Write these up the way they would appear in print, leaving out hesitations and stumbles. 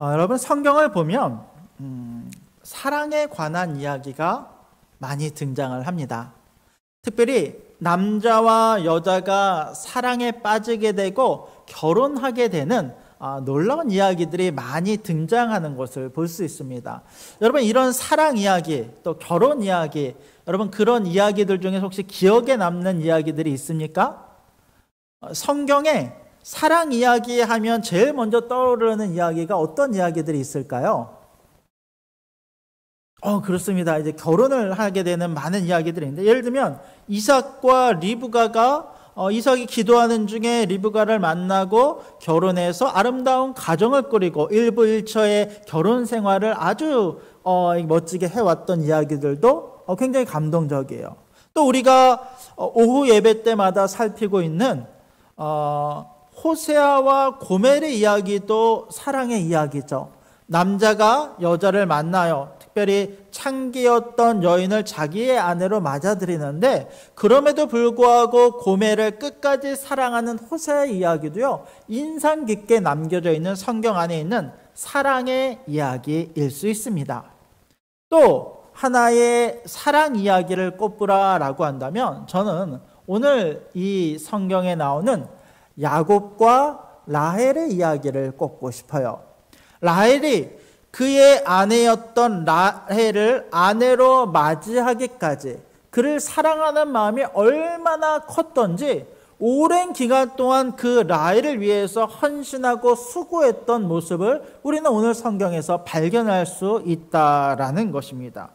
여러분 성경을 보면 사랑에 관한 이야기가 많이 등장을 합니다. 특별히 남자와 여자가 사랑에 빠지게 되고 결혼하게 되는 놀라운 이야기들이 많이 등장하는 것을 볼 수 있습니다. 여러분 이런 사랑 이야기 또 결혼 이야기, 여러분 그런 이야기들 중에 혹시 기억에 남는 이야기들이 있습니까? 성경에 사랑 이야기 하면 제일 먼저 떠오르는 이야기가 어떤 이야기들이 있을까요? 그렇습니다. 이제 결혼을 하게 되는 많은 이야기들이 있는데, 예를 들면 이삭과 리브가가 이삭이 기도하는 중에 리브가를 만나고 결혼해서 아름다운 가정을 꾸리고 일부일처의 결혼 생활을 아주 멋지게 해왔던 이야기들도 굉장히 감동적이에요. 또 우리가 오후 예배 때마다 살피고 있는 호세아와 고멜의 이야기도 사랑의 이야기죠. 남자가 여자를 만나요. 특별히 창기였던 여인을 자기의 아내로 맞아들이는데, 그럼에도 불구하고 고멜을 끝까지 사랑하는 호세아의 이야기도요, 인상 깊게 남겨져 있는 성경 안에 있는 사랑의 이야기일 수 있습니다. 또 하나의 사랑 이야기를 꼽으라라고 한다면, 저는 오늘 이 성경에 나오는 야곱과 라헬의 이야기를 꼽고 싶어요. 라헬이 그의 아내였던 라헬을 아내로 맞이하기까지 그를 사랑하는 마음이 얼마나 컸던지 오랜 기간 동안 그 라헬을 위해서 헌신하고 수고했던 모습을 우리는 오늘 성경에서 발견할 수 있다라는 것입니다.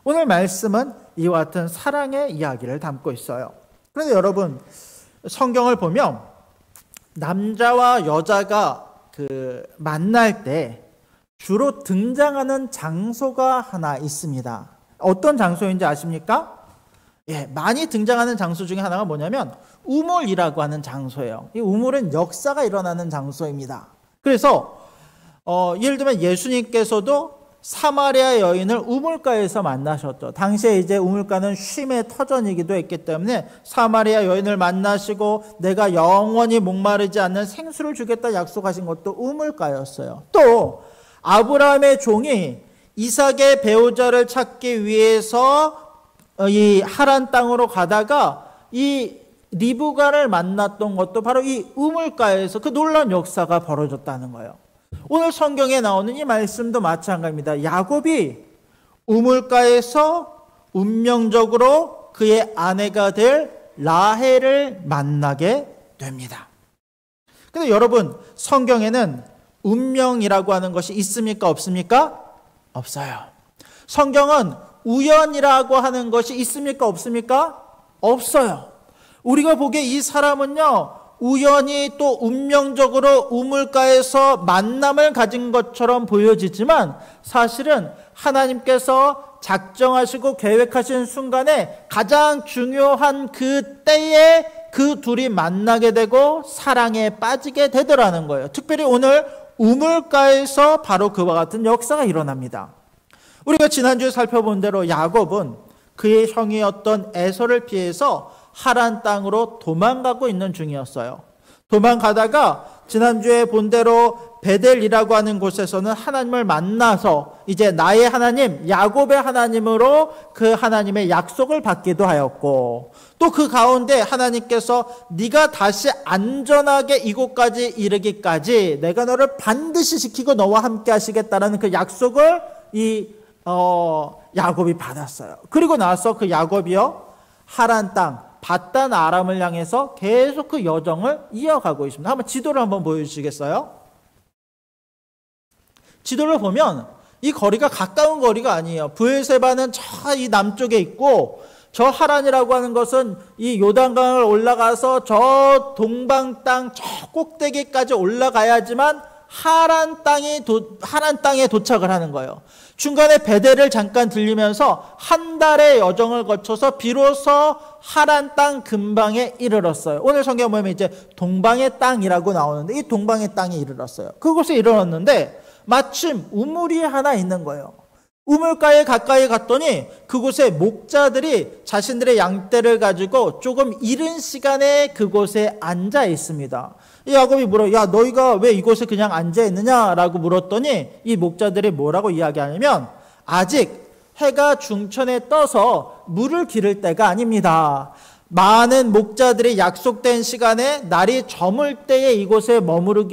오늘 말씀은 이와 같은 사랑의 이야기를 담고 있어요. 그런데 여러분, 성경을 보면 남자와 여자가 만날 때 주로 등장하는 장소가 하나 있습니다. 어떤 장소인지 아십니까? 많이 등장하는 장소 중에 하나가 뭐냐면 우물이라고 하는 장소예요. 이 우물은 역사가 일어나는 장소입니다. 그래서 예를 들면 예수님께서도 사마리아 여인을 우물가에서 만나셨죠. 당시에 이제 우물가는 쉼의 터전이기도 했기 때문에 사마리아 여인을 만나시고 내가 영원히 목마르지 않는 생수를 주겠다 약속하신 것도 우물가였어요. 또 아브라함의 종이 이삭의 배우자를 찾기 위해서 이 하란 땅으로 가다가 이 리브가를 만났던 것도 바로 이 우물가에서 그 놀라운 역사가 벌어졌다는 거예요. 오늘 성경에 나오는 이 말씀도 마찬가지입니다. 야곱이 우물가에서 운명적으로 그의 아내가 될 라헬을 만나게 됩니다. 근데 여러분, 성경에는 운명이라고 하는 것이 있습니까? 없습니까? 없어요. 성경은 우연이라고 하는 것이 있습니까? 없습니까? 없어요. 우리가 보기에 이 사람은요, 우연히 또 운명적으로 우물가에서 만남을 가진 것처럼 보여지지만 사실은 하나님께서 작정하시고 계획하신 순간에 가장 중요한 그 때에 그 둘이 만나게 되고 사랑에 빠지게 되더라는 거예요. 특별히 오늘 우물가에서 바로 그와 같은 역사가 일어납니다. 우리가 지난주에 살펴본 대로 야곱은 그의 형이었던 에서를 피해서 하란 땅으로 도망가고 있는 중이었어요. 도망가다가 지난주에 본 대로 베델이라고 하는 곳에서는 하나님을 만나서 이제 나의 하나님, 야곱의 하나님으로 그 하나님의 약속을 받기도 하였고, 또 그 가운데 하나님께서 네가 다시 안전하게 이곳까지 이르기까지 내가 너를 반드시 지키고 너와 함께 하시겠다라는 그 약속을 야곱이 받았어요. 그리고 나서 그 야곱이요, 하란 땅 바단 아람을 향해서 계속 그 여정을 이어가고 있습니다. 한번 지도를 한번 보여주시겠어요? 지도를 보면 이 거리가 가까운 거리가 아니에요. 브엘세바는 저 이 남쪽에 있고, 저 하란이라고 하는 것은 이 요단강을 올라가서 저 동방 땅 저 꼭대기까지 올라가야지만 하란 땅에 도착을 하는 거예요. 중간에 베델을 잠깐 들리면서 한 달의 여정을 거쳐서 비로소 하란 땅 근방에 이르렀어요. 오늘 성경 보면 이제 동방의 땅이라고 나오는데 이 동방의 땅에 이르렀어요. 그곳에 이르렀는데 마침 우물이 하나 있는 거예요. 우물가에 가까이 갔더니 그곳에 목자들이 자신들의 양떼를 가지고 조금 이른 시간에 그곳에 앉아 있습니다. 이 야곱이 물어, 야, 너희가 왜 이곳에 그냥 앉아있느냐라고 물었더니 이 목자들이 뭐라고 이야기하냐면, 아직 해가 중천에 떠서 물을 기를 때가 아닙니다. 많은 목자들이 약속된 시간에 날이 저물 때에 이곳에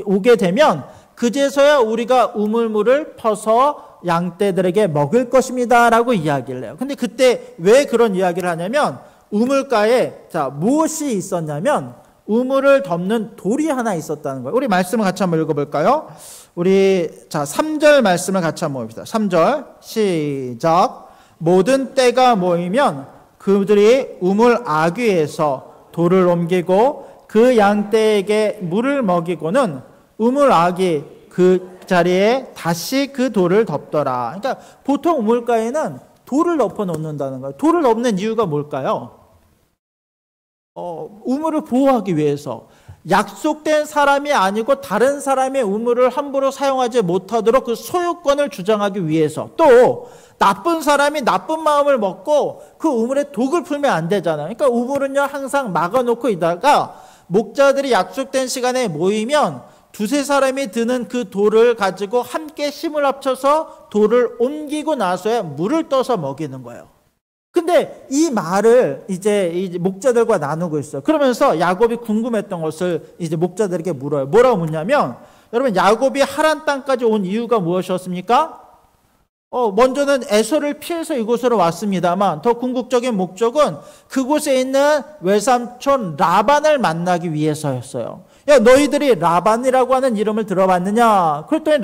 오게 되면 그제서야 우리가 우물물을 퍼서 양떼들에게 먹을 것입니다 라고 이야기를 해요. 근데 그때 왜 그런 이야기를 하냐면, 우물가에 무엇이 있었냐면 우물을 덮는 돌이 하나 있었다는 거예요. 우리 말씀을 같이 한번 읽어볼까요? 우리 3절 말씀을 같이 한번 봅시다. 3절 시작. 모든 떼가 모이면 그들이 우물 아귀에서 돌을 옮기고 그 양떼에게 물을 먹이고는 우물 아귀 그 자리에 다시 그 돌을 덮더라. 그러니까 보통 우물가에는 돌을 덮어 놓는다는 거예요. 돌을 덮는 이유가 뭘까요? 우물을 보호하기 위해서, 약속된 사람이 아니고 다른 사람의 우물을 함부로 사용하지 못하도록 그 소유권을 주장하기 위해서, 또 나쁜 사람이 나쁜 마음을 먹고 그 우물에 독을 풀면 안 되잖아요. 그러니까 우물은요 항상 막아놓고 있다가 목자들이 약속된 시간에 모이면 두세 사람이 드는 그 돌을 가지고 함께 힘을 합쳐서 돌을 옮기고 나서야 물을 떠서 먹이는 거예요. 근데 이 말을 이제 목자들과 나누고 있어요. 그러면서 야곱이 궁금했던 것을 이제 목자들에게 물어요. 뭐라고 묻냐면, 여러분, 야곱이 하란 땅까지 온 이유가 무엇이었습니까? 먼저는 에서를 피해서 이곳으로 왔습니다만 더 궁극적인 목적은 그곳에 있는 외삼촌 라반을 만나기 위해서였어요. 야, 너희들이 라반이라고 하는 이름을 들어봤느냐? 그랬더니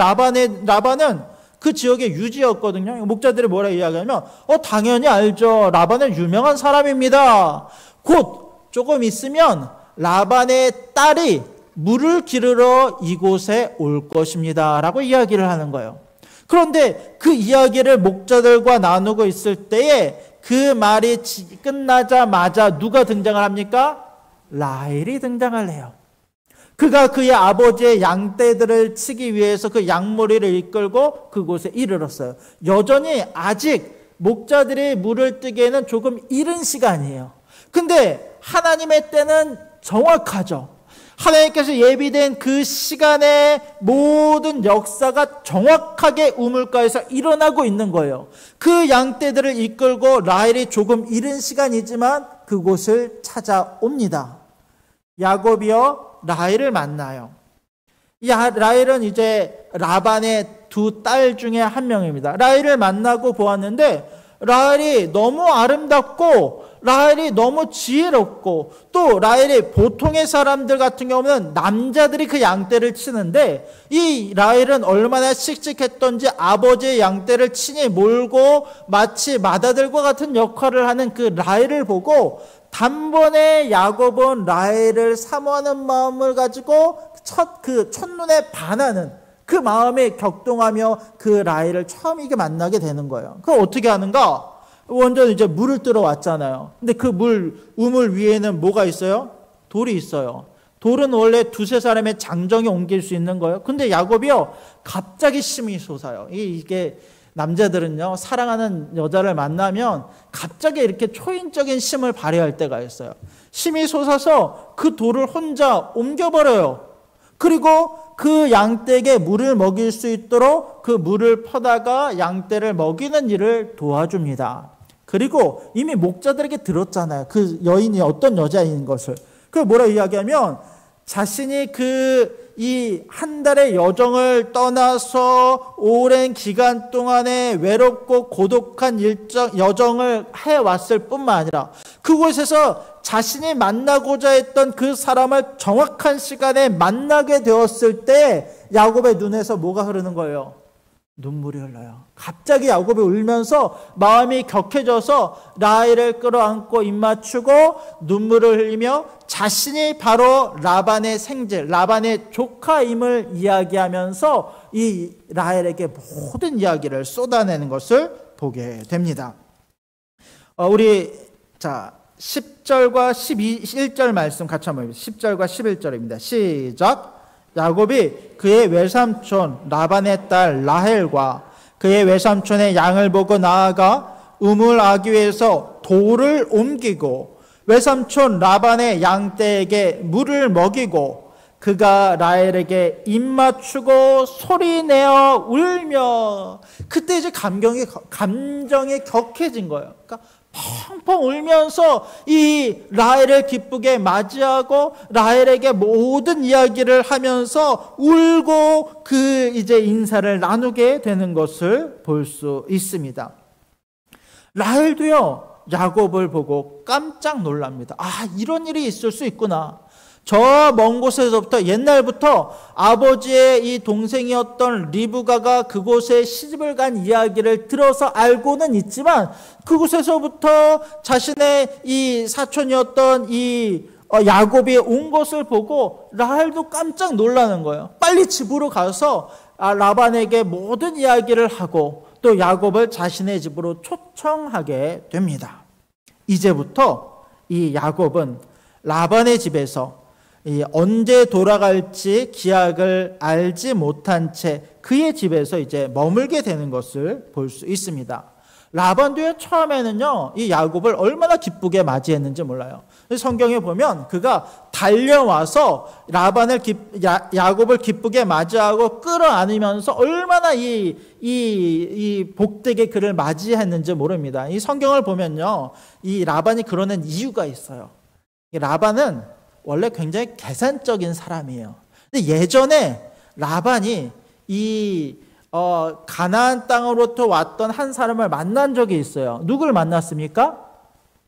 라반은 그 지역의 유지였거든요. 목자들이 뭐라 이야기하면, 당연히 알죠. 라반은 유명한 사람입니다. 곧 조금 있으면 라반의 딸이 물을 기르러 이곳에 올 것입니다 라고 이야기를 하는 거예요. 그런데 그 이야기를 목자들과 나누고 있을 때에 그 말이 끝나자마자 누가 등장을 합니까? 라헬이 등장을 해요. 그가 그의 아버지의 양떼들을 치기 위해서 그 양머리를 이끌고 그곳에 이르렀어요. 여전히 아직 목자들이 물을 뜨기에는 조금 이른 시간이에요. 근데 하나님의 때는 정확하죠. 하나님께서 예비된 그 시간에 모든 역사가 정확하게 우물가에서 일어나고 있는 거예요. 그 양떼들을 이끌고 라헬이 조금 이른 시간이지만 그곳을 찾아옵니다. 야곱이요 라헬을 만나요. 이 라헬은 이제 라반의 두 딸 중에 한 명입니다. 라헬을 만나고 보았는데 라헬이 너무 아름답고 라헬이 너무 지혜롭고, 또 라헬이 보통의 사람들 같은 경우는 남자들이 그 양떼를 치는데 이 라헬은 얼마나 씩씩했던지 아버지의 양떼를 친히 몰고 마치 맏아들과 같은 역할을 하는 그 라헬을 보고 단번에 야곱은 라헬을 사모하는 마음을 가지고 첫눈에 반하는 그 마음에 격동하며 그 라헬을 처음 이게 만나게 되는 거예요. 그걸 어떻게 하는가? 먼저 이제 물을 뜨러 왔잖아요. 근데 그 우물 위에는 뭐가 있어요? 돌이 있어요. 돌은 원래 두세 사람의 장정에 옮길 수 있는 거예요. 근데 야곱이요 갑자기 심이 솟아요. 이게 남자들은요 사랑하는 여자를 만나면 갑자기 이렇게 초인적인 심을 발휘할 때가 있어요. 심이 솟아서 그 돌을 혼자 옮겨버려요. 그리고 그 양떼에게 물을 먹일 수 있도록 그 물을 퍼다가 양떼를 먹이는 일을 도와줍니다. 그리고 이미 목자들에게 들었잖아요. 그 여인이 어떤 여자인 것을. 그 뭐라 이야기하면 자신이 이 한 달의 여정을 떠나서 오랜 기간 동안에 외롭고 고독한 여정을 해왔을 뿐만 아니라 그곳에서 자신이 만나고자 했던 그 사람을 정확한 시간에 만나게 되었을 때 야곱의 눈에서 뭐가 흐르는 거예요? 눈물이 흘러요. 갑자기 야곱이 울면서 마음이 격해져서 라헬을 끌어안고 입맞추고 눈물을 흘리며 자신이 바로 라반의 생질, 라반의 조카임을 이야기하면서 이 라헬에게 모든 이야기를 쏟아내는 것을 보게 됩니다. 우리 10절과 11절 말씀 같이 한번 해보겠습니다. 10절과 11절입니다. 시작. 야곱이 그의 외삼촌 라반의 딸 라헬과 그의 외삼촌의 양을 보고 나아가 우물 아귀에서 돌을 옮기고 외삼촌 라반의 양떼에게 물을 먹이고 그가 라헬에게 입맞추고 소리내어 울며, 그때 이제 감정이 격해진 거예요. 그러니까 펑펑 울면서 이 라헬을 기쁘게 맞이하고 라헬에게 모든 이야기를 하면서 울고 그 이제 인사를 나누게 되는 것을 볼 수 있습니다. 라헬도요, 야곱을 보고 깜짝 놀랍니다. 아, 이런 일이 있을 수 있구나. 저 먼 곳에서부터, 옛날부터 아버지의 이 동생이었던 리브가가 그곳에 시집을 간 이야기를 들어서 알고는 있지만, 그곳에서부터 자신의 이 사촌이었던 이 야곱이 온 것을 보고 라헬도 깜짝 놀라는 거예요. 빨리 집으로 가서 라반에게 모든 이야기를 하고 또 야곱을 자신의 집으로 초청하게 됩니다. 이제부터 이 야곱은 라반의 집에서 언제 돌아갈지 기약을 알지 못한 채 그의 집에서 이제 머물게 되는 것을 볼 수 있습니다. 라반도요, 처음에는요, 이 야곱을 얼마나 기쁘게 맞이했는지 몰라요. 성경에 보면 그가 달려와서 야곱을 기쁘게 맞이하고 끌어안으면서 얼마나 이 복되게 그를 맞이했는지 모릅니다. 이 성경을 보면요, 이 라반이 그러는 이유가 있어요. 이 라반은 원래 굉장히 계산적인 사람이에요. 근데 예전에 라반이 가나안 땅으로부터 왔던 한 사람을 만난 적이 있어요. 누굴 만났습니까?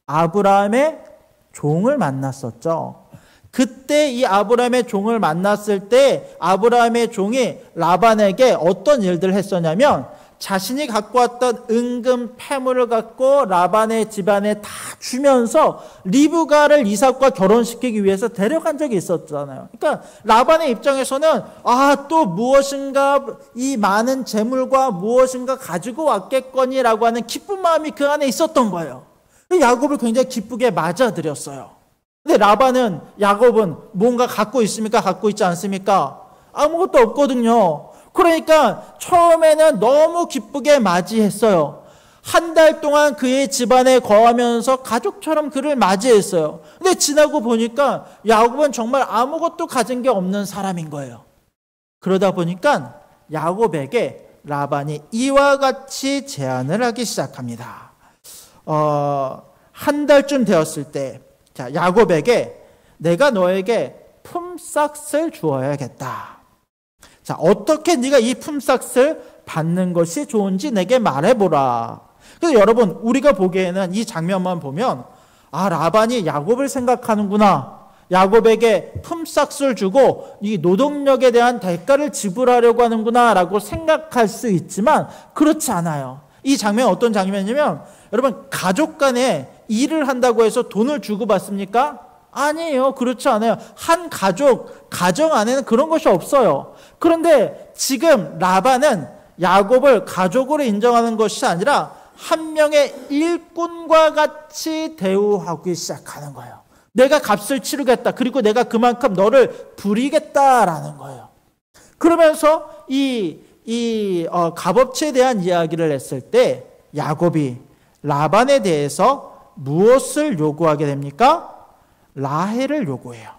아브라함의 종을 만났었죠. 그때 이 아브라함의 종을 만났을 때 아브라함의 종이 라반에게 어떤 일들을 했었냐면, 자신이 갖고 왔던 은금 패물을 갖고 라반의 집안에 다 주면서 리브가를 이삭과 결혼시키기 위해서 데려간 적이 있었잖아요. 그러니까 라반의 입장에서는 또 무엇인가 이 많은 재물과 무엇인가 가지고 왔겠거니라고 하는 기쁜 마음이 그 안에 있었던 거예요. 야곱을 굉장히 기쁘게 맞아들였어요. 근데 라반은, 야곱은 뭔가 갖고 있습니까? 갖고 있지 않습니까? 아무것도 없거든요. 그러니까 처음에는 너무 기쁘게 맞이했어요. 한 달 동안 그의 집안에 거하면서 가족처럼 그를 맞이했어요. 근데 지나고 보니까 야곱은 정말 아무것도 가진 게 없는 사람인 거예요. 그러다 보니까 야곱에게 라반이 이와 같이 제안을 하기 시작합니다. 한 달쯤 되었을 때, 야곱에게 내가 너에게 품삯을 주어야겠다. 자, 어떻게 네가 이 품삯을 받는 것이 좋은지 내게 말해보라. 그래서 여러분, 우리가 보기에는 이 장면만 보면 라반이 야곱을 생각하는구나, 야곱에게 품삯을 주고 이 노동력에 대한 대가를 지불하려고 하는구나 라고 생각할 수 있지만 그렇지 않아요. 이 장면 어떤 장면이냐면, 여러분, 가족 간에 일을 한다고 해서 돈을 주고받습니까? 아니에요. 그렇지 않아요. 한 가정 안에는 그런 것이 없어요. 그런데 지금 라반은 야곱을 가족으로 인정하는 것이 아니라 한 명의 일꾼과 같이 대우하기 시작하는 거예요. 내가 값을 치르겠다. 그리고 내가 그만큼 너를 부리겠다라는 거예요. 그러면서 값어치에 대한 이야기를 했을 때 야곱이 라반에 대해서 무엇을 요구하게 됩니까? 라헬을 요구해요.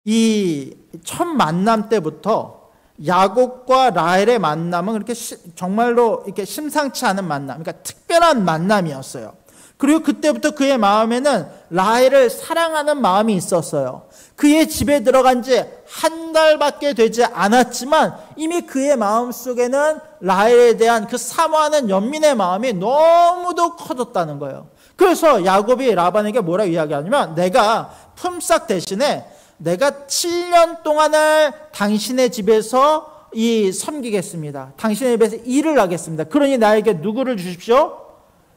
이 첫 만남 때부터 야곱과 라헬의 만남은 그렇게 정말로 이렇게 심상치 않은 만남, 그러니까 특별한 만남이었어요. 그리고 그때부터 그의 마음에는 라헬을 사랑하는 마음이 있었어요. 그의 집에 들어간 지 한 달밖에 되지 않았지만 이미 그의 마음속에는 라헬에 대한 그 사모하는 연민의 마음이 너무도 커졌다는 거예요. 그래서 야곱이 라반에게 뭐라고 이야기하냐면, 내가 품삯 대신에 내가 7년 동안을 당신의 집에서 섬기겠습니다. 당신의 집에서 일을 하겠습니다. 그러니 나에게 누구를 주십시오?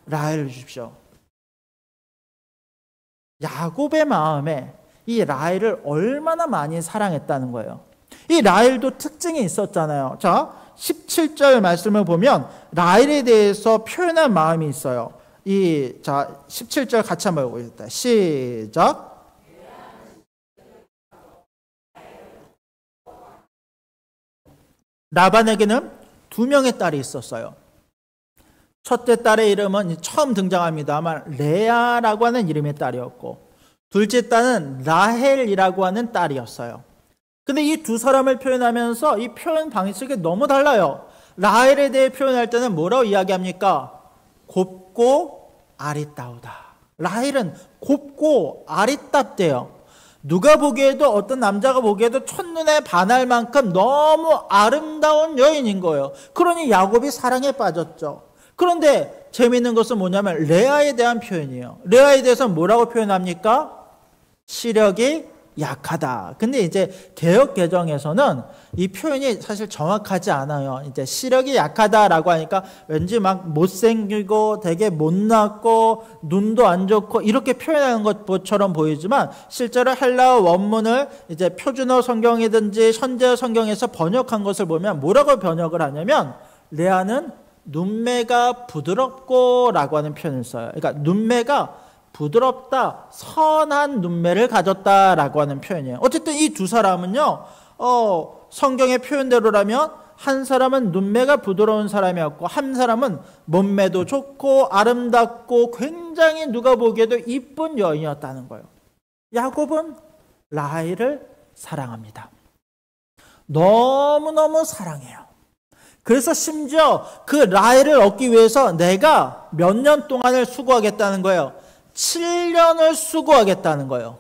라헬을 주십시오. 야곱의 마음에 이 라헬을 얼마나 많이 사랑했다는 거예요. 이 라헬도 특징이 있었잖아요. 자, 17절 말씀을 보면 라헬에 대해서 표현한 마음이 있어요. 17절 같이 한번 보겠습니다. 시작. 라반에게는 2명의 딸이 있었어요. 첫째 딸의 이름은 처음 등장합니다만 레아라고 하는 이름의 딸이었고, 둘째 딸은 라헬이라고 하는 딸이었어요. 근데 이 두 사람을 표현하면서 이 표현 방식이 너무 달라요. 라헬에 대해 표현할 때는 뭐라고 이야기합니까? 곱고 아리따우다. 라헬은 곱고 아리따대요. 누가 보기에도, 어떤 남자가 보기에도 첫눈에 반할 만큼 너무 아름다운 여인인 거예요. 그러니 야곱이 사랑에 빠졌죠. 그런데 재미있는 것은 뭐냐면 레아에 대한 표현이에요. 레아에 대해서는 뭐라고 표현합니까? 시력이 약하다. 근데 이제 개역 개정에서는 이 표현이 사실 정확하지 않아요. 이제 시력이 약하다라고 하니까 왠지 막 못생기고 되게 못났고 눈도 안 좋고 이렇게 표현하는 것처럼 보이지만, 실제로 헬라어 원문을 이제 표준어 성경이든지 현재 성경에서 번역한 것을 보면 뭐라고 번역을 하냐면, 레아는 눈매가 부드럽고 라고 하는 표현을 써요. 그러니까 눈매가 부드럽다, 선한 눈매를 가졌다라고 하는 표현이에요. 어쨌든 이 두 사람은요, 성경의 표현대로라면 한 사람은 눈매가 부드러운 사람이었고, 한 사람은 몸매도 좋고 아름답고 굉장히 누가 보기에도 이쁜 여인이었다는 거예요. 야곱은 라헬을 사랑합니다. 너무너무 사랑해요. 그래서 심지어 그 라헬을 얻기 위해서 내가 몇 년 동안을 수고하겠다는 거예요. 7년을 수고하겠다는 거예요.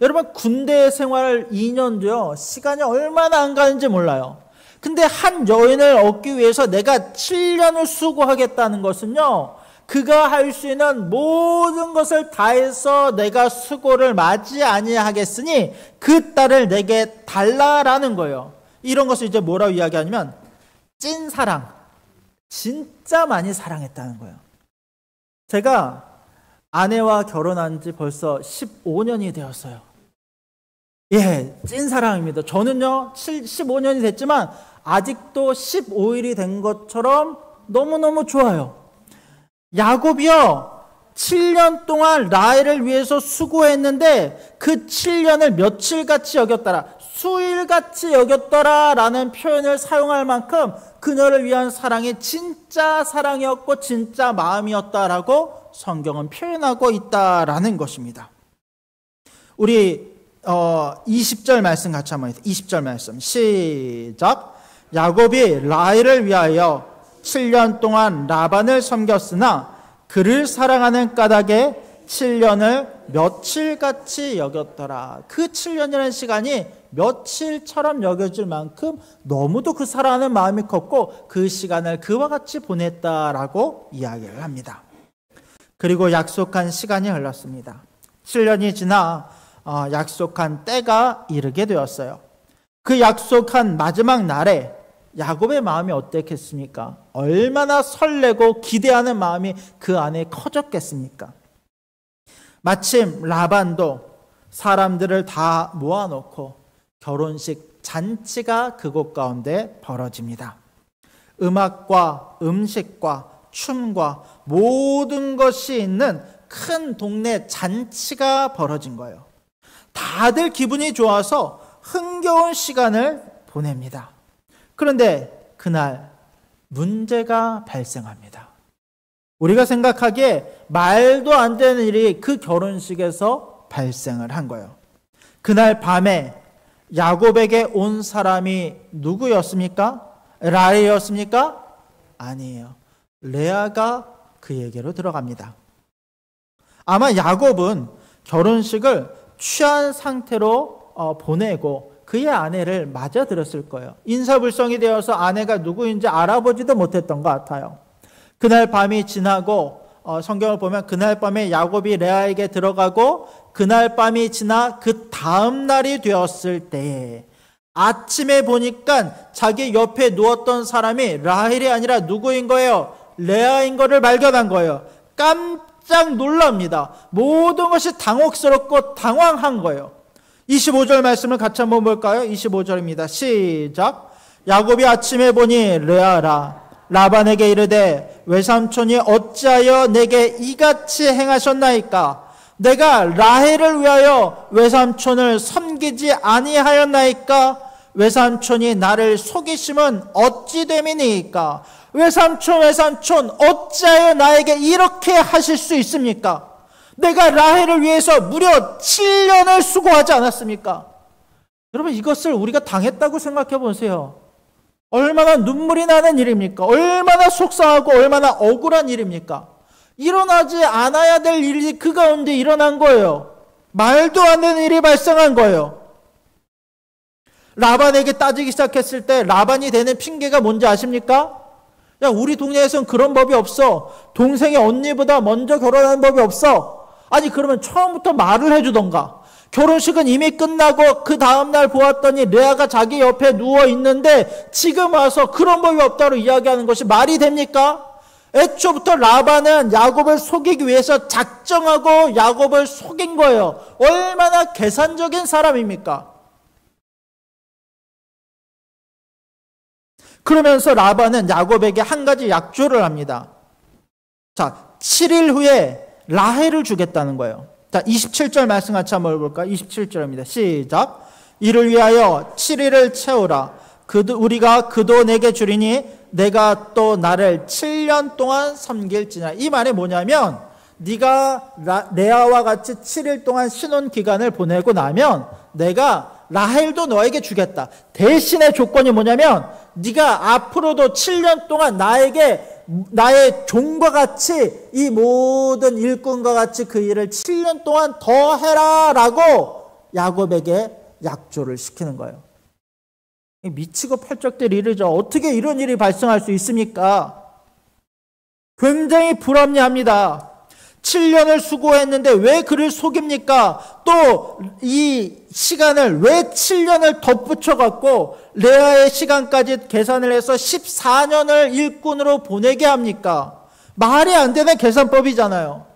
여러분, 군대 생활 2년도요, 시간이 얼마나 안 가는지 몰라요. 근데 한 여인을 얻기 위해서 내가 7년을 수고하겠다는 것은요, 그가 할 수 있는 모든 것을 다해서 내가 수고를 마지 아니하겠으니 그 딸을 내게 달라라는 거예요. 이런 것을 이제 뭐라고 이야기하냐면 찐사랑, 진짜 많이 사랑했다는 거예요. 제가 아내와 결혼한 지 벌써 15년이 되었어요. 예, 찐사랑입니다. 저는요, 15년이 됐지만 아직도 15일이 된 것처럼 너무너무 좋아요. 야곱이요, 7년 동안 라헬을 위해서 수고했는데 그 7년을 며칠같이 여겼더라, 수일같이 여겼더라 라는 표현을 사용할 만큼 그녀를 위한 사랑이 진짜 사랑이었고 진짜 마음이었다라고 성경은 표현하고 있다라는 것입니다. 우리 20절 말씀 같이 한번 해주세요. 20절 말씀 시작. 야곱이 라헬을 위하여 7년 동안 라반을 섬겼으나 그를 사랑하는 까닭에 7년을 며칠같이 여겼더라. 그 7년이라는 시간이 며칠처럼 여겨질 만큼 너무도 그 사랑하는 마음이 컸고 그 시간을 그와 같이 보냈다라고 이야기를 합니다. 그리고 약속한 시간이 흘렀습니다. 7년이 지나 약속한 때가 이르게 되었어요. 그 약속한 마지막 날에 야곱의 마음이 어땠겠습니까? 얼마나 설레고 기대하는 마음이 그 안에 커졌겠습니까? 마침 라반도 사람들을 다 모아놓고 결혼식 잔치가 그곳 가운데 벌어집니다. 음악과 음식과 춤과 모든 것이 있는 큰 동네 잔치가 벌어진 거예요. 다들 기분이 좋아서 흥겨운 시간을 보냅니다. 그런데 그날 문제가 발생합니다. 우리가 생각하기에 말도 안 되는 일이 그 결혼식에서 발생을 한 거예요. 그날 밤에 야곱에게 온 사람이 누구였습니까? 라헬이었습니까? 아니에요. 레아가 그에게로 들어갑니다. 아마 야곱은 결혼식을 취한 상태로 보내고 그의 아내를 맞아들었을 거예요. 인사불성이 되어서 아내가 누구인지 알아보지도 못했던 것 같아요. 그날 밤이 지나고 성경을 보면 그날 밤에 야곱이 레아에게 들어가고 그날 밤이 지나 그 다음 날이 되었을 때 아침에 보니까 자기 옆에 누웠던 사람이 라헬이 아니라 누구인 거예요? 레아인 것을 발견한 거예요. 깜짝 놀랍니다. 모든 것이 당혹스럽고 당황한 거예요. 25절 말씀을 같이 한번 볼까요? 25절입니다. 시작. 야곱이 아침에 보니 레아라 라반에게 이르되 외삼촌이 어찌하여 내게 이같이 행하셨나이까? 내가 라헬을 위하여 외삼촌을 섬기지 아니하였나이까? 외삼촌이 나를 속이심은 어찌 됨이니까? 외삼촌 어찌하여 나에게 이렇게 하실 수 있습니까? 내가 라헬을 위해서 무려 7년을 수고하지 않았습니까? 여러분, 이것을 우리가 당했다고 생각해 보세요. 얼마나 눈물이 나는 일입니까? 얼마나 속상하고 얼마나 억울한 일입니까? 일어나지 않아야 될 일이 그 가운데 일어난 거예요. 말도 안 되는 일이 발생한 거예요. 라반에게 따지기 시작했을 때 라반이 되는 핑계가 뭔지 아십니까? 야, 우리 동네에선 그런 법이 없어. 동생의 언니보다 먼저 결혼하는 법이 없어. 아니, 그러면 처음부터 말을 해주던가. 결혼식은 이미 끝나고 그 다음날 보았더니 레아가 자기 옆에 누워 있는데 지금 와서 그런 법이 없다고 이야기하는 것이 말이 됩니까? 애초부터 라반은 야곱을 속이기 위해서 작정하고 야곱을 속인 거예요. 얼마나 계산적인 사람입니까? 그러면서 라반은 야곱에게 한 가지 약조를 합니다. 자, 7일 후에 라헬을 주겠다는 거예요. 자, 27절 말씀 같이 한번 볼까요? 27절입니다. 시작. 이를 위하여 7일을 채우라. 우리가 그도 내게 주리니 내가 또 나를 7년 동안 섬길지니라. 이 말이 뭐냐면 네가 레아와 같이 7일 동안 신혼 기간을 보내고 나면 내가 라헬도 너에게 주겠다. 대신의 조건이 뭐냐면 네가 앞으로도 7년 동안 나의 종과 같이 이 모든 일꾼과 같이 그 일을 7년 동안 더 해라 라고 야곱에게 약조를 시키는 거예요. 미치고 팔짝될 일이죠. 어떻게 이런 일이 발생할 수 있습니까? 굉장히 불합리합니다. 7년을 수고했는데 왜 그를 속입니까? 또 이 시간을 왜 7년을 덧붙여 갖고 레아의 시간까지 계산을 해서 14년을 일꾼으로 보내게 합니까? 말이 안 되는 계산법이잖아요.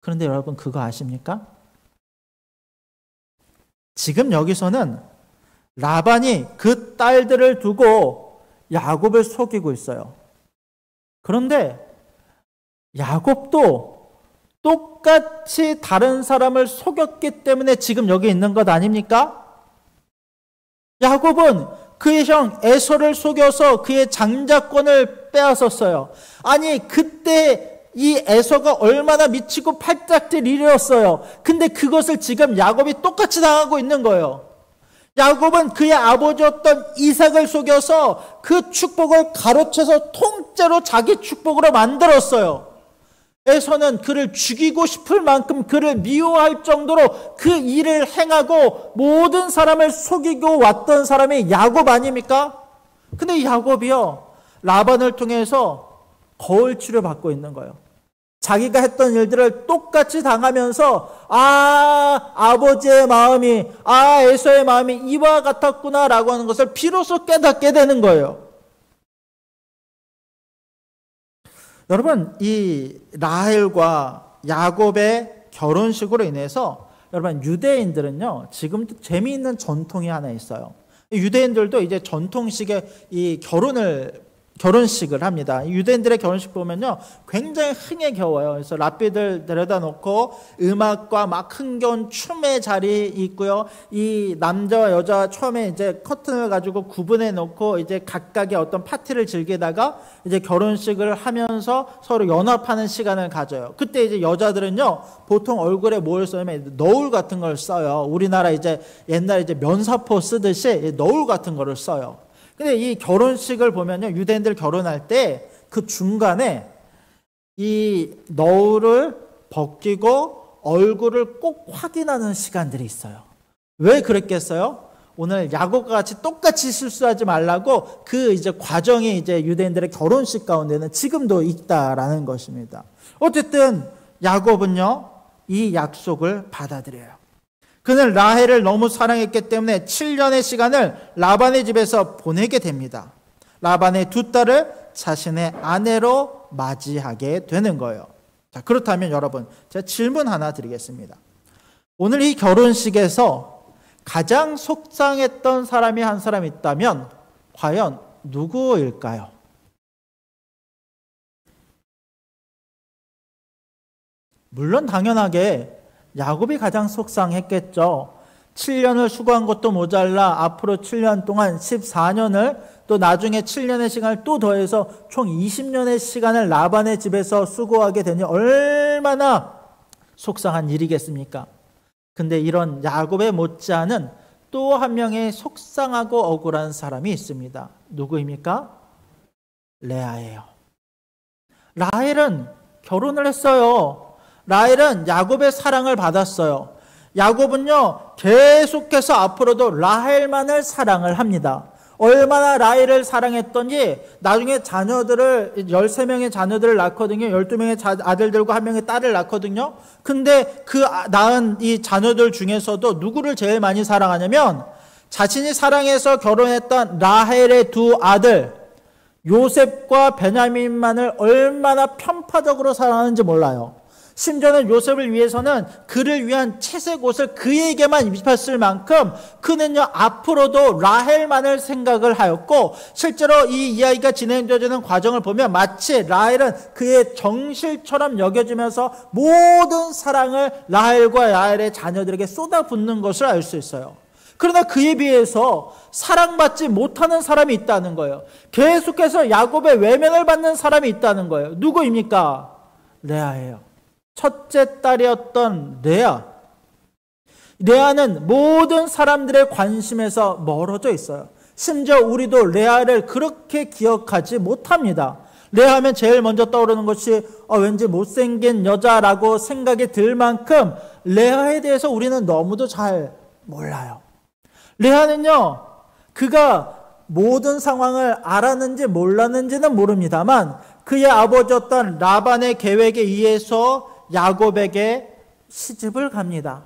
그런데 여러분, 그거 아십니까? 지금 여기서는 라반이 그 딸들을 두고 야곱을 속이고 있어요. 그런데 야곱도 똑같이 다른 사람을 속였기 때문에 지금 여기 있는 것 아닙니까? 야곱은 그의 형 에서를 속여서 그의 장자권을 빼앗았어요. 아니, 그때 이 에서가 얼마나 미치고 팔짝질 일이었어요. 근데 그것을 지금 야곱이 똑같이 당하고 있는 거예요. 야곱은 그의 아버지였던 이삭을 속여서 그 축복을 가로채서 통째로 자기 축복으로 만들었어요. 에서는 그를 죽이고 싶을 만큼 그를 미워할 정도로 그 일을 행하고 모든 사람을 속이고 왔던 사람이 야곱 아닙니까? 근데 야곱이요, 라반을 통해서 거울 치료받고 있는 거예요. 자기가 했던 일들을 똑같이 당하면서 아버지의 마음이, 에서의 마음이 이와 같았구나라고 하는 것을 비로소 깨닫게 되는 거예요. 여러분, 이 라헬과 야곱의 결혼식으로 인해서 여러분, 유대인들은요, 지금도 재미있는 전통이 하나 있어요. 유대인들도 이제 전통식의 이 결혼식을 합니다. 유대인들의 결혼식 보면요, 굉장히 흥에 겨워요. 그래서 랍비들 데려다 놓고 음악과 막 흥겨운 춤의 자리 있고요. 이 남자와 여자 처음에 이제 커튼을 가지고 구분해 놓고 이제 각각의 어떤 파티를 즐기다가 이제 결혼식을 하면서 서로 연합하는 시간을 가져요. 그때 이제 여자들은요, 보통 얼굴에 뭘 써냐면 너울 같은 걸 써요. 우리나라 이제 옛날에 이제 면사포 쓰듯이 너울 같은 거를 써요. 근데 이 결혼식을 보면요, 유대인들 결혼할 때 그 중간에 이 너울을 벗기고 얼굴을 꼭 확인하는 시간들이 있어요. 왜 그랬겠어요? 오늘 야곱과 같이 똑같이 실수하지 말라고 그 이제 과정이 이제 유대인들의 결혼식 가운데는 지금도 있다라는 것입니다. 어쨌든 야곱은요, 이 약속을 받아들여요. 그는 라헬을 너무 사랑했기 때문에 7년의 시간을 라반의 집에서 보내게 됩니다. 라반의 두 딸을 자신의 아내로 맞이하게 되는 거예요. 자, 그렇다면 여러분, 제가 질문 하나 드리겠습니다. 오늘 이 결혼식에서 가장 속상했던 사람이 한 사람 있다면 과연 누구일까요? 물론 당연하게 야곱이 가장 속상했겠죠. 7년을 수고한 것도 모자라 앞으로 7년 동안 14년을 또 나중에 7년의 시간을 또 더해서 총 20년의 시간을 라반의 집에서 수고하게 되니 얼마나 속상한 일이겠습니까? 근데 이런 야곱에 못지않은 또 한 명의 속상하고 억울한 사람이 있습니다. 누구입니까? 레아예요. 라헬은 결혼을 했어요. 라헬은 야곱의 사랑을 받았어요. 야곱은요, 계속해서 앞으로도 라헬만을 사랑을 합니다. 얼마나 라헬을 사랑했던지 나중에 자녀들을 13명의 자녀들을 낳거든요. 12명의 아들들과 1명의 딸을 낳거든요. 근데 그 낳은 이 자녀들 중에서도 누구를 제일 많이 사랑하냐면 자신이 사랑해서 결혼했던 라헬의 두 아들 요셉과 베냐민만을 얼마나 편파적으로 사랑하는지 몰라요. 심지어는 요셉을 위해서는 그를 위한 채색 옷을 그에게만 입혔을 만큼 그는요 앞으로도 라헬만을 생각을 하였고, 실제로 이 이야기가 진행되어지는 과정을 보면 마치 라헬은 그의 정실처럼 여겨지면서 모든 사랑을 라헬과 라헬의 자녀들에게 쏟아붓는 것을 알 수 있어요. 그러나 그에 비해서 사랑받지 못하는 사람이 있다는 거예요. 계속해서 야곱의 외면을 받는 사람이 있다는 거예요. 누구입니까? 레아예요. 첫째 딸이었던 레아. 레아는 모든 사람들의 관심에서 멀어져 있어요. 심지어 우리도 레아를 그렇게 기억하지 못합니다. 레아하면 제일 먼저 떠오르는 것이 왠지 못생긴 여자라고 생각이 들 만큼 레아에 대해서 우리는 너무도 잘 몰라요. 레아는요, 그가 모든 상황을 알았는지 몰랐는지는 모릅니다만 그의 아버지였던 라반의 계획에 의해서 야곱에게 시집을 갑니다.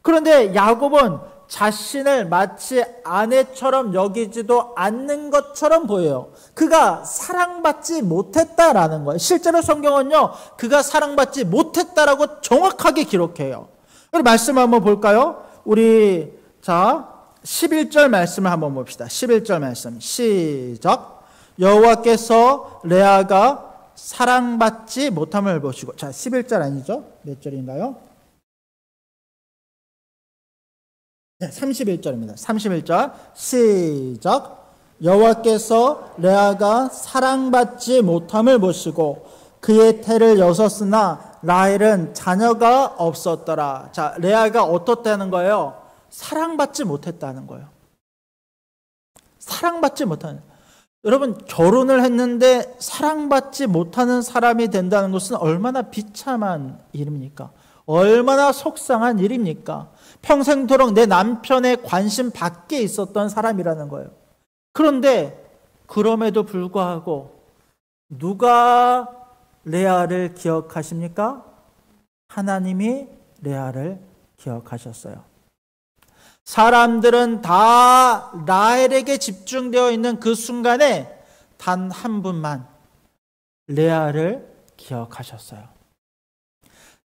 그런데 야곱은 자신을 마치 아내처럼 여기지도 않는 것처럼 보여요. 그가 사랑받지 못했다라는 거예요. 실제로 성경은요, 그가 사랑받지 못했다라고 정확하게 기록해요. 우리 말씀 한번 볼까요? 우리 11절 말씀을 한번 봅시다. 11절 말씀 시작. 여호와께서 레아가 사랑받지 못함을 보시고, 11절 아니죠? 몇 절인가요? 네, 31절입니다. 31절 시작. 여호와께서 레아가 사랑받지 못함을 보시고 그의 태를 여섰으나 라헬은 자녀가 없었더라. 자, 레아가 어떻다는 거예요? 사랑받지 못했다는 거예요. 사랑받지 못하는. 여러분, 결혼을 했는데 사랑받지 못하는 사람이 된다는 것은 얼마나 비참한 일입니까? 얼마나 속상한 일입니까? 평생토록 내 남편의 관심 밖에 있었던 사람이라는 거예요. 그런데 그럼에도 불구하고 누가 레아를 기억하십니까? 하나님이 레아를 기억하셨어요. 사람들은 다 라헬에게 집중되어 있는 그 순간에 단 한 분만 레아를 기억하셨어요.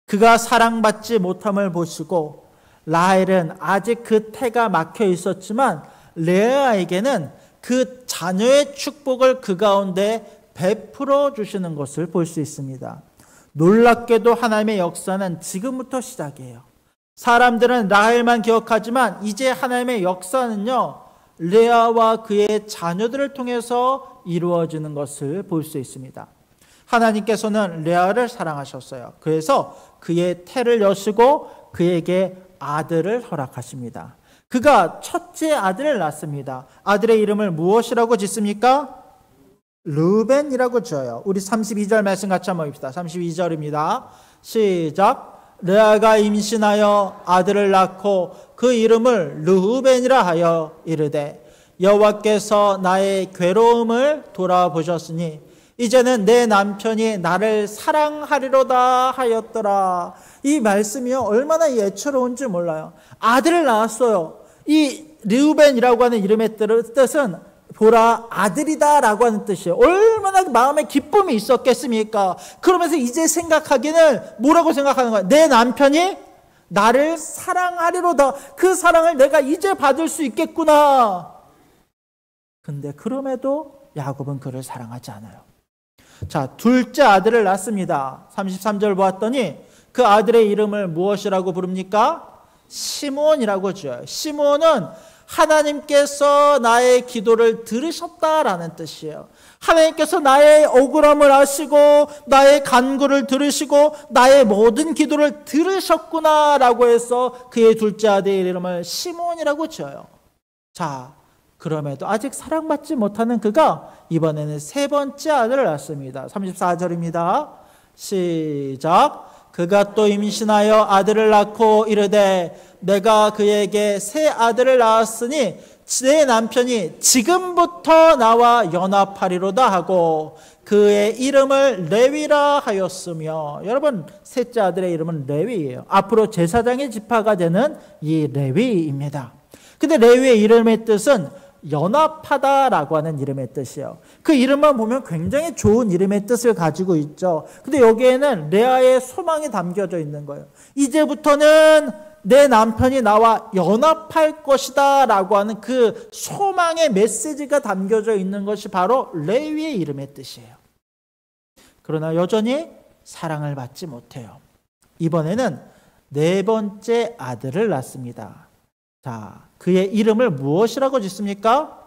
그가 사랑받지 못함을 보시고 라헬은 아직 그 태가 막혀 있었지만 레아에게는 그 자녀의 축복을 그 가운데 베풀어 주시는 것을 볼 수 있습니다. 놀랍게도 하나님의 역사는 지금부터 시작이에요. 사람들은 라헬만 기억하지만 이제 하나님의 역사는요, 레아와 그의 자녀들을 통해서 이루어지는 것을 볼 수 있습니다. 하나님께서는 레아를 사랑하셨어요. 그래서 그의 태를 여시고 그에게 아들을 허락하십니다. 그가 첫째 아들을 낳습니다. 아들의 이름을 무엇이라고 짓습니까? 르벤이라고 지어요. 우리 32절 말씀 같이 한번 봅시다. 32절입니다. 시작. 레아가 임신하여 아들을 낳고 그 이름을 르우벤이라 하여 이르되 여호와께서 나의 괴로움을 돌아보셨으니 이제는 내 남편이 나를 사랑하리로다 하였더라. 이 말씀이요, 얼마나 예초로운지 몰라요. 아들을 낳았어요. 이 르우벤이라고 하는 이름의 뜻은 보라 아들이다 라고 하는 뜻이에요. 얼마나 마음에 기쁨이 있었겠습니까? 그러면서 이제 생각하기는 뭐라고 생각하는 거야? 내 남편이 나를 사랑하리로다. 그 사랑을 내가 이제 받을 수 있겠구나. 근데 그럼에도 야곱은 그를 사랑하지 않아요. 자, 둘째 아들을 낳습니다. 33절 보았더니 그 아들의 이름을 무엇이라고 부릅니까? 시므온이라고 지어요. 시므온은 하나님께서 나의 기도를 들으셨다라는 뜻이에요. 하나님께서 나의 억울함을 아시고 나의 간구를 들으시고 나의 모든 기도를 들으셨구나라고 해서 그의 둘째 아들의 이름을 시므온이라고 지어요. 자, 그럼에도 아직 사랑받지 못하는 그가 이번에는 세 번째 아들을 낳습니다. 34절입니다. 시작. 그가 또 임신하여 아들을 낳고 이르되 내가 그에게 새 아들을 낳았으니 내 남편이 지금부터 나와 연합하리로다 하고 그의 이름을 레위라 하였으며, 여러분 셋째 아들의 이름은 레위예요. 앞으로 제사장의 지파가 되는 이 레위입니다. 근데 레위의 이름의 뜻은 연합하다라고 하는 이름의 뜻이에요. 그 이름만 보면 굉장히 좋은 이름의 뜻을 가지고 있죠. 근데 여기에는 레아의 소망이 담겨져 있는 거예요. 이제부터는 내 남편이 나와 연합할 것이다 라고 하는 그 소망의 메시지가 담겨져 있는 것이 바로 레위의 이름의 뜻이에요. 그러나 여전히 사랑을 받지 못해요. 이번에는 네 번째 아들을 낳습니다. 자, 그의 이름을 무엇이라고 짓습니까?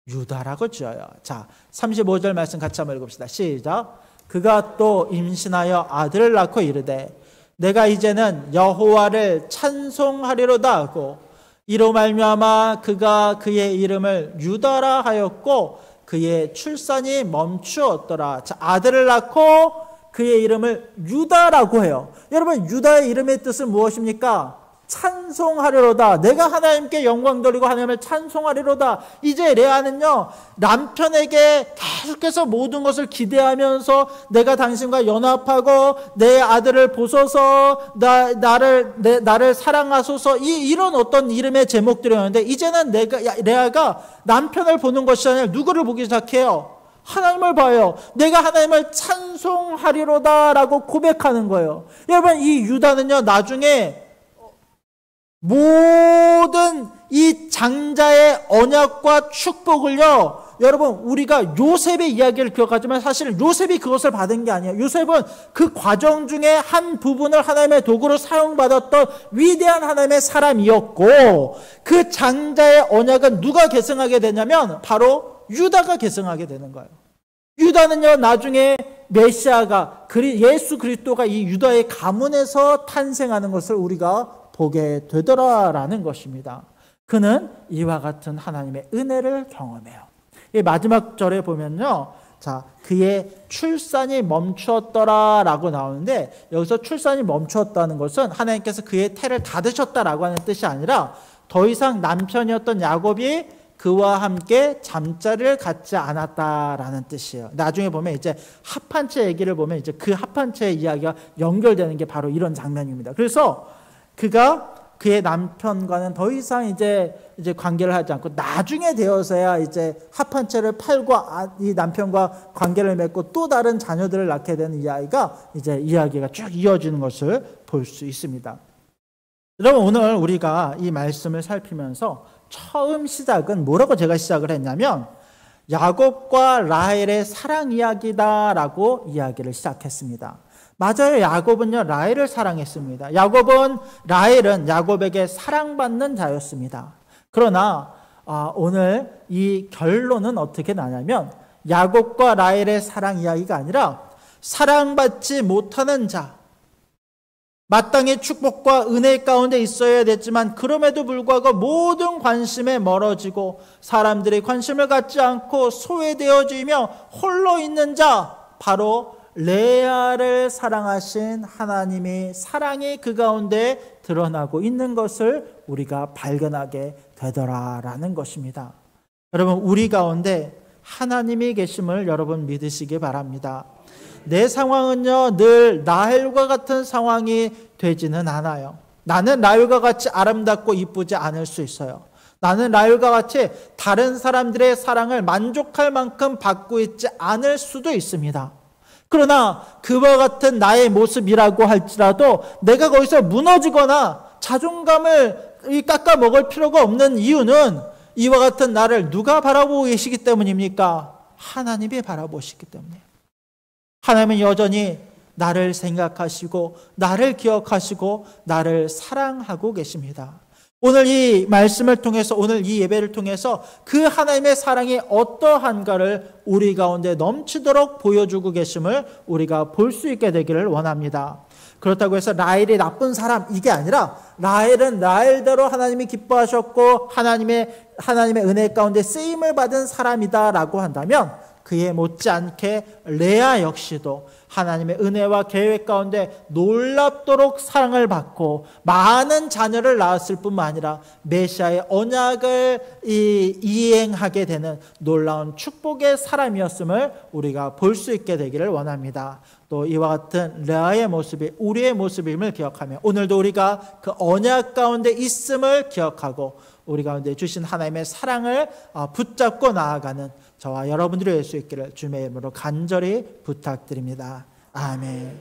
유다라고 지어요. 자, 35절 말씀 같이 한번 읽읍시다. 시작. 그가 또 임신하여 아들을 낳고 이르되 내가 이제는 여호와를 찬송하리로다 하고 이로 말미암아 그가 그의 이름을 유다라 하였고 그의 출산이 멈추었더라. 자, 아들을 낳고 그의 이름을 유다라고 해요. 여러분, 유다의 이름의 뜻은 무엇입니까? 찬송하리로다. 내가 하나님께 영광 돌리고 하나님을 찬송하리로다. 이제 레아는요, 남편에게 계속해서 모든 것을 기대하면서 내가 당신과 연합하고 내 아들을 보소서, 나를 사랑하소서, 이런 어떤 이름의 제목들이었는데 이제는 레아가 남편을 보는 것이 아니라 누구를 보기 시작해요? 하나님을 봐요. 내가 하나님을 찬송하리로다 라고 고백하는 거예요. 여러분, 이 유다는요, 나중에 모든 이 장자의 언약과 축복을요, 여러분, 우리가 요셉의 이야기를 기억하지만 사실 요셉이 그것을 받은 게 아니에요. 요셉은 그 과정 중에 한 부분을 하나님의 도구로 사용받았던 위대한 하나님의 사람이었고, 그 장자의 언약은 누가 계승하게 되냐면 바로 유다가 계승하게 되는 거예요. 유다는요, 나중에 메시아가 예수 그리스도가 이 유다의 가문에서 탄생하는 것을 우리가 보게 되더라라는 것입니다. 그는 이와 같은 하나님의 은혜를 경험해요. 이 마지막 절에 보면요, 자, 그의 출산이 멈추었더라라고 나오는데, 여기서 출산이 멈추었다는 것은 하나님께서 그의 태를 닫으셨다라고 하는 뜻이 아니라 더 이상 남편이었던 야곱이 그와 함께 잠자리를 갖지 않았다라는 뜻이에요. 나중에 보면 이제 합한채 얘기를 보면 이제 그 합한채의 이야기가 연결되는 게 바로 이런 장면입니다. 그래서 그가 그의 남편과는 더 이상 이제 관계를 하지 않고 나중에 되어서야 이제 합한 채를 팔고 이 남편과 관계를 맺고 또 다른 자녀들을 낳게 되는 이야기가 쭉 이어지는 것을 볼 수 있습니다. 여러분, 오늘 우리가 이 말씀을 살피면서 처음 시작은 뭐라고 제가 시작을 했냐면 야곱과 라헬의 사랑 이야기다라고 이야기를 시작했습니다. 맞아요. 야곱은요, 라헬을 사랑했습니다. 라헬은 야곱에게 사랑받는 자였습니다. 그러나 오늘 이 결론은 어떻게 나냐면 야곱과 라헬의 사랑 이야기가 아니라 사랑받지 못하는 자, 마땅히 축복과 은혜 가운데 있어야 됐지만 그럼에도 불구하고 모든 관심에 멀어지고 사람들이 관심을 갖지 않고 소외되어지며 홀로 있는 자, 바로 레아를 사랑하신 하나님의 사랑이 그 가운데 드러나고 있는 것을 우리가 발견하게 되더라라는 것입니다. 여러분, 우리 가운데 하나님이 계심을 여러분 믿으시기 바랍니다. 내 상황은요, 늘 라헬과 같은 상황이 되지는 않아요. 나는 라헬과 같이 아름답고 이쁘지 않을 수 있어요. 나는 라헬과 같이 다른 사람들의 사랑을 만족할 만큼 받고 있지 않을 수도 있습니다. 그러나 그와 같은 나의 모습이라고 할지라도 내가 거기서 무너지거나 자존감을 깎아 먹을 필요가 없는 이유는 이와 같은 나를 누가 바라보고 계시기 때문입니까? 하나님이 바라보시기 때문이에요. 하나님은 여전히 나를 생각하시고 나를 기억하시고 나를 사랑하고 계십니다. 오늘 이 말씀을 통해서, 오늘 이 예배를 통해서 그 하나님의 사랑이 어떠한가를 우리 가운데 넘치도록 보여주고 계심을 우리가 볼 수 있게 되기를 원합니다. 그렇다고 해서 라헬이 나쁜 사람, 이게 아니라 라헬은 라헬대로 하나님이 기뻐하셨고 하나님의 은혜 가운데 쓰임을 받은 사람이다라고 한다면, 그에 못지않게 레아 역시도 하나님의 은혜와 계획 가운데 놀랍도록 사랑을 받고 많은 자녀를 낳았을 뿐만 아니라 메시아의 언약을 이행하게 되는 놀라운 축복의 사람이었음을 우리가 볼 수 있게 되기를 원합니다. 또 이와 같은 레아의 모습이 우리의 모습임을 기억하며, 오늘도 우리가 그 언약 가운데 있음을 기억하고 우리 가운데 주신 하나님의 사랑을 붙잡고 나아가는 저와 여러분들이 될 수 있기를 주님의 이름으로 간절히 부탁드립니다. 아멘.